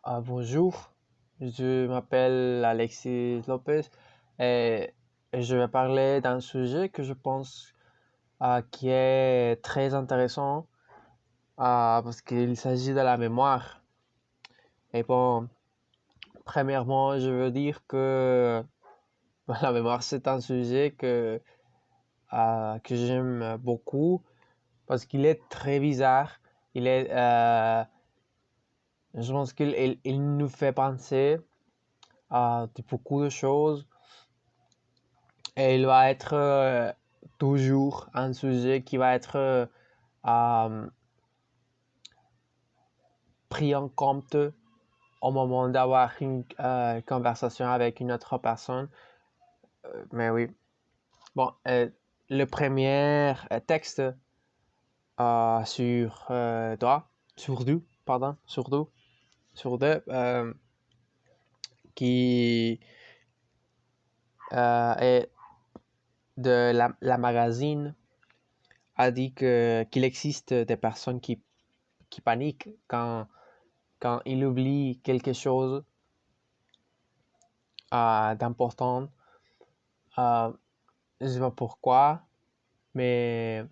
Bonjour, je m'appelle Alexis Lopez et je vais parler d'un sujet que je pense qui est très intéressant parce qu'il s'agit de la mémoire. Et bon, premièrement, je veux dire que la mémoire c'est un sujet que j'aime beaucoup parce qu'il est très bizarre. Il est, je pense qu'il nous fait penser à beaucoup de choses. Et il va être toujours un sujet qui va être euh, pris en compte au moment d'avoir une conversation avec une autre personne. Mais oui. Bon, le premier texte sur toi, sur deux, pardon, sur deux, qui est de la magazine, a dit qu'il existe des personnes qui paniquent quand il oublie quelque chose d'important. Je ne sais pas pourquoi, mais,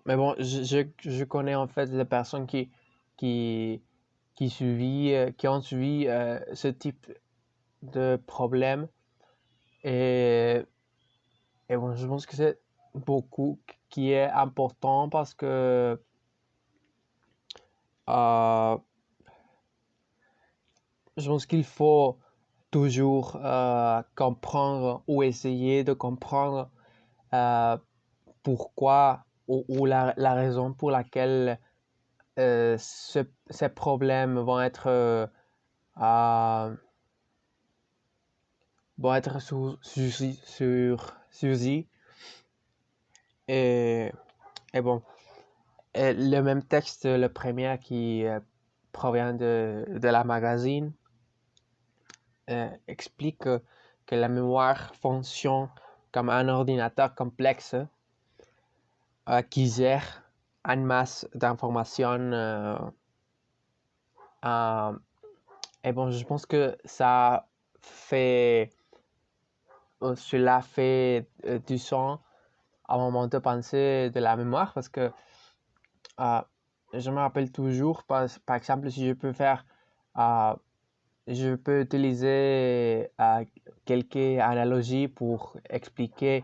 mais bon, je connais en fait des personnes qui, qui ont suivi ce type de problème. Et, et bon, je pense que c'est beaucoup qui est important parce que euh, je pense qu'il faut toujours comprendre ou essayer de comprendre euh, pourquoi ou la raison pour laquelle ces problèmes euh, vont être sur et, et bon, et le même texte, le premier qui provient de la magazine, explique que la mémoire fonctionne comme un ordinateur complexe qui gère une masse d'informations. Et bon, je pense que cela fait du sens à un moment de penser de la mémoire parce que euh, je me rappelle toujours, par exemple, si je peux faire, euh, je peux utiliser quelques analogies pour expliquer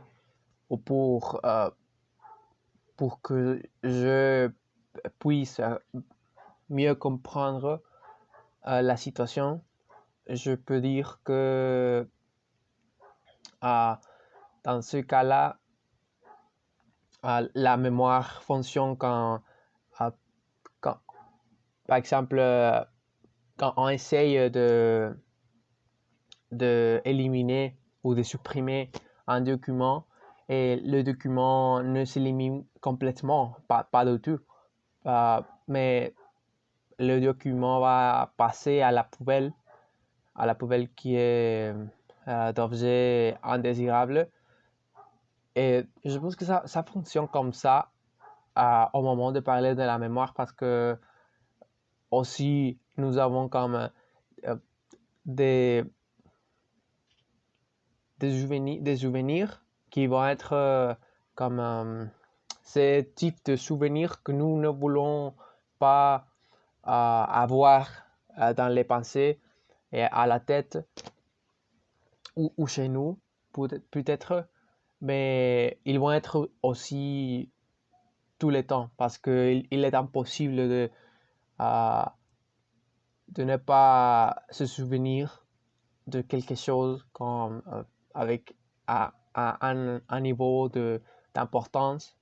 ou pour que je puisse mieux comprendre la situation. Je peux dire que euh, dans ce cas-là, la mémoire fonctionne euh, quand par exemple, quand on essaye de éliminer ou de supprimer un document et le document ne s'élimine complètement, pas du tout, mais le document va passer à la poubelle qui est d'objets indésirables. Et je pense que ça fonctionne comme ça au moment de parler de la mémoire parce que aussi nous avons comme euh, des, des souvenirs qui vont être comme ces types de souvenirs que nous ne voulons pas avoir dans les pensées et à la tête ou chez nous, peut-être, mais ils vont être aussi tout le temps parce qu'il est impossible euh, de ne pas se souvenir de quelque chose comme avec un niveau d'importance.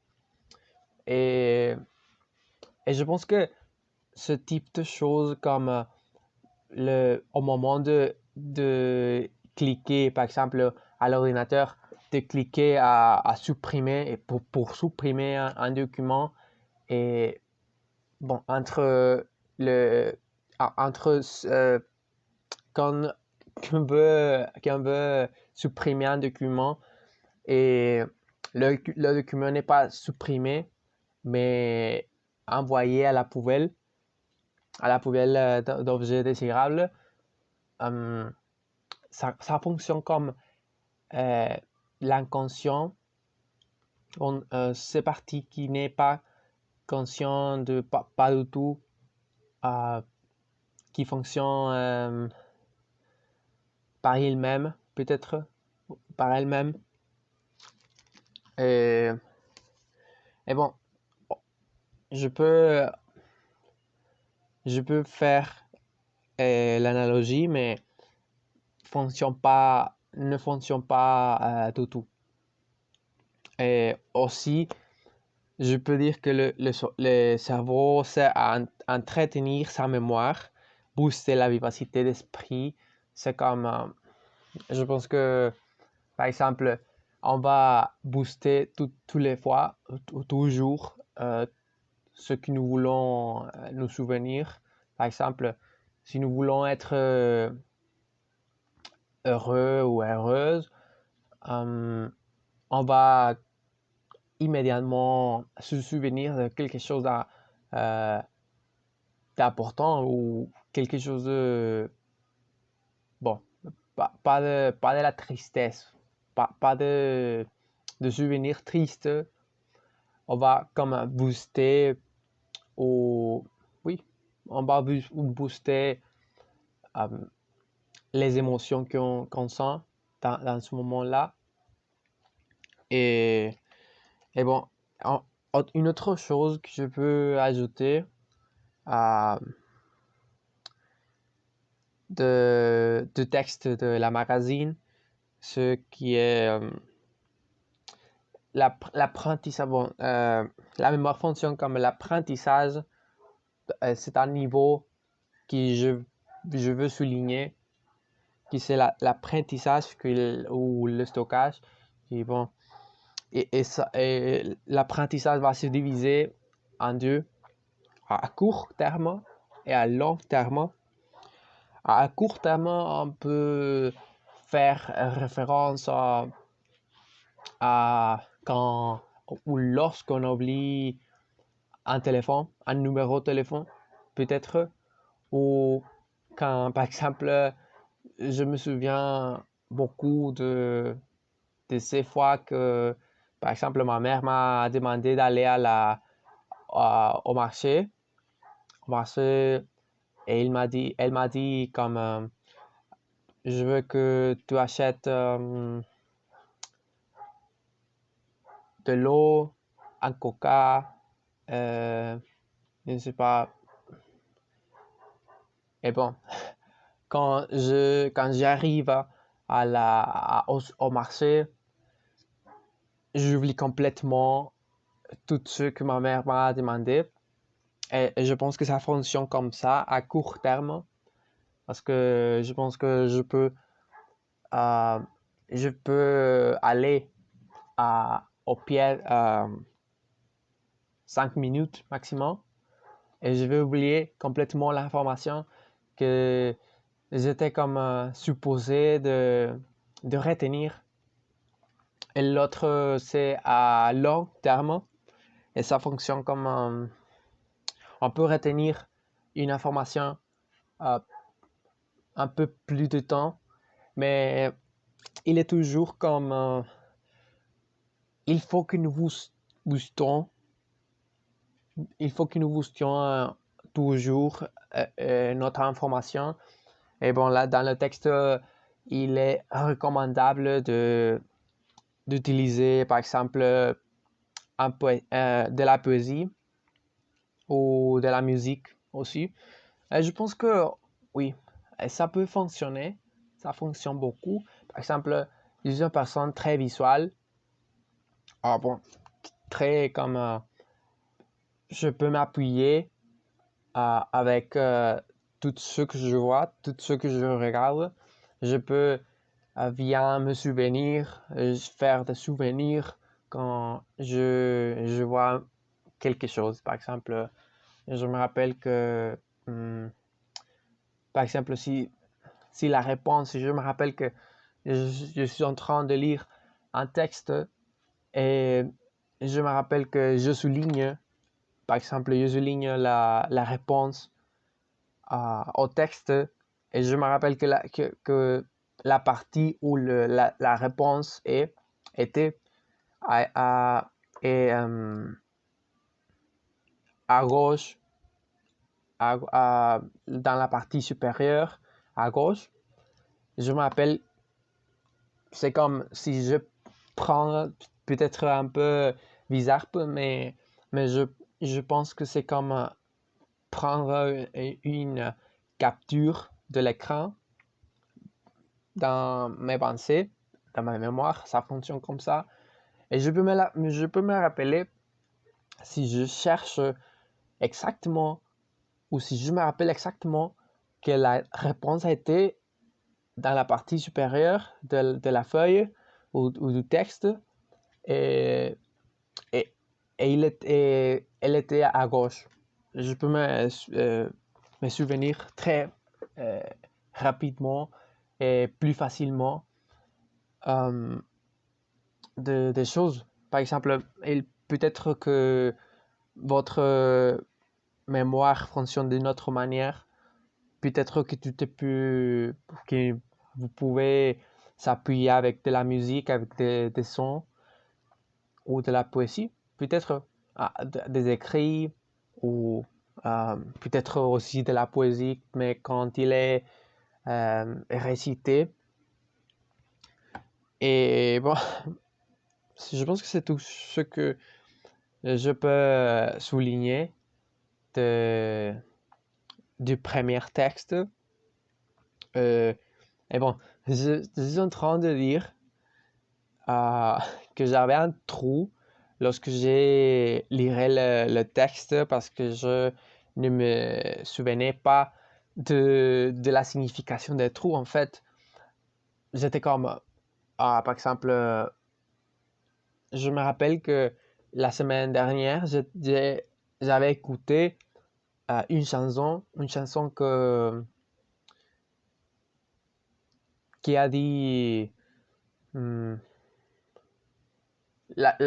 Et, et je pense que ce type de choses comme au moment de cliquer, par exemple, à l'ordinateur, de cliquer à supprimer et pour supprimer un document et bon, le, entre quand qu'on veut supprimer un document et le document n'est pas supprimé, mais envoyé à la poubelle. à la poubelle d'objets désirables. Ça fonctionne comme l'inconscient. C'est partie qui n'est pas conscient de pas du tout, qui fonctionne par elle-même, peut-être par elle-même. Et bon, je peux faire l'analogie, mais ne fonctionne pas du tout. Et aussi, je peux dire que le cerveau sert à entretenir sa mémoire, booster la vivacité d'esprit. C'est comme, je pense que, par exemple, on va booster tous les fois, toujours, ce que nous voulons nous souvenir. Par exemple, si nous voulons être heureux ou heureuse, on va immédiatement se souvenir de quelque chose d'important ou quelque chose de bon, pas de la tristesse, pas de souvenirs tristes. On va comme booster ou oui, on va booster les émotions qu'on sent dans ce moment-là. Et bon, une autre chose que je peux ajouter de texte de la magazine, ce qui est l'apprentissage. Bon, la mémoire fonctionne comme l'apprentissage. C'est un niveau que je veux souligner, qui c'est l'apprentissage ou le stockage. Et bon, et l'apprentissage va se diviser en deux, à court terme et à long terme. À court terme, on peut faire référence à quand ou lorsqu'on oublie un téléphone, un numéro de téléphone, peut-être, ou quand, par exemple, je me souviens beaucoup de ces fois que, par exemple, ma mère m'a demandé d'aller au marché, et elle m'a dit comme je veux que tu achètes de l'eau, un coca, je ne sais pas. Et bon, quand j'arrive au marché, j'oublie complètement tout ce que ma mère m'a demandé. Et je pense que ça fonctionne comme ça à court terme, parce que je pense que je peux aller au pied 5 minutes maximum, et je vais oublier complètement l'information que j'étais comme supposé de retenir. Et l'autre, c'est à long terme, et ça fonctionne comme on peut retenir une information un peu plus de temps, mais il est toujours comme il faut que nous boostions toujours notre information. Et bon, là, dans le texte, il est recommandable d'utiliser, par exemple, de la poésie ou de la musique aussi. Et je pense que oui, ça peut fonctionner. Ça fonctionne beaucoup. Par exemple, je suis une personne très visuelle. Ah bon, très comme je peux m'appuyer avec tout ce que je vois, tout ce que je regarde. Je peux bien me souvenir, faire des souvenirs quand je vois quelque chose. Par exemple, je me rappelle que, par exemple, si la réponse, si je me rappelle que je suis en train de lire un texte et je me rappelle que je souligne, par exemple, je souligne la réponse au texte et je me rappelle que la partie où la réponse était et, à gauche, dans la partie supérieure à gauche. Je me rappelle, c'est comme si je prends peut-être un peu bizarre, mais je pense que c'est comme prendre une capture de l'écran dans mes pensées, dans ma mémoire, ça fonctionne comme ça. Et je peux me rappeler si je cherche exactement ou si je me rappelle exactement que la réponse a été dans la partie supérieure de la feuille ou du texte et, et, elle était à gauche. Je peux me souvenir très rapidement et plus facilement des choses. Par exemple, peut-être que votre mémoire fonctionne d'une autre manière. Peut-être que vous pouvez s'appuyer avec de la musique, avec des sons ou de la poésie. Peut-être des écrits ou peut-être aussi de la poésie, mais quand il est récité. Et bon, je pense que c'est tout ce que je peux souligner du premier texte. Et bon, je suis en train de dire que j'avais un trou lorsque j'ai lirai le texte parce que je ne me souvenais pas de la signification des trous. En fait, j'étais comme, par exemple, je me rappelle que la semaine dernière, j'avais écouté une chanson qui a dit la-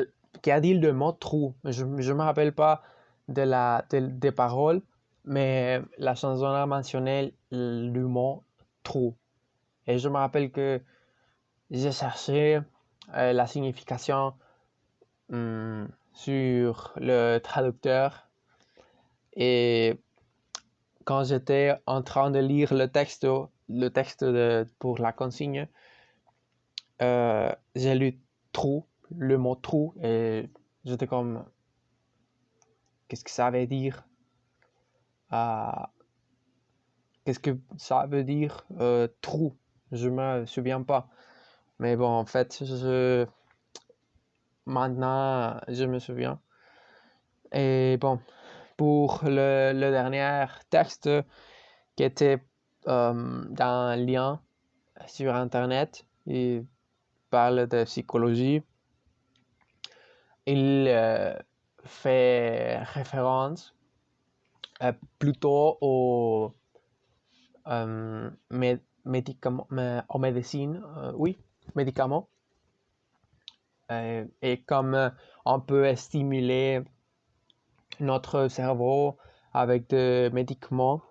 qui a dit le mot trou. Je ne me rappelle pas des paroles, mais la chanson a mentionné le mot trou. Et je me rappelle que j'ai cherché la signification sur le traducteur et quand j'étais en train de lire le texte pour la consigne, j'ai lu trou, le mot trou, et j'étais comme, qu'est-ce que ça veut dire? Qu'est-ce que ça veut dire trou? Je me souviens pas. Mais bon, en fait, maintenant, je me souviens. Et bon, pour le dernier texte qui était dans un lien sur Internet, il parle de psychologie. Il fait référence plutôt aux médicaments, aux médecines, oui, médicaments. Et comme on peut stimuler notre cerveau avec des médicaments,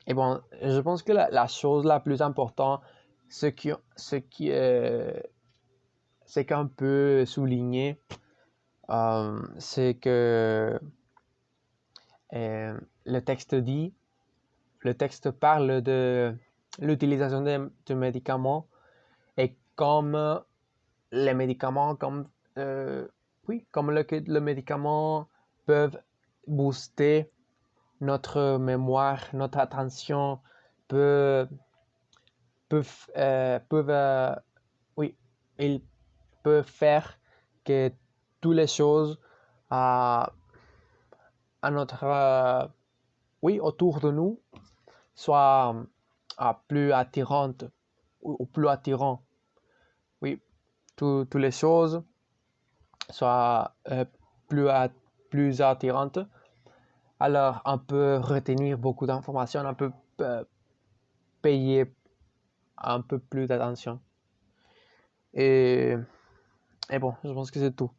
et bon, je pense que la chose la plus importante, ce qu'on peut souligner, c'est que le texte parle de l'utilisation de médicaments et comme les médicaments, comme le médicament peuvent booster notre mémoire, notre attention, peuvent, oui, ils peuvent faire que toutes les choses à notre, oui, autour de nous soient plus attirantes ou plus attirants. Oui, toutes les choses soient plus attirantes. Alors, on peut retenir beaucoup d'informations, on peut payer un peu plus d'attention. Et bon, je pense que c'est tout.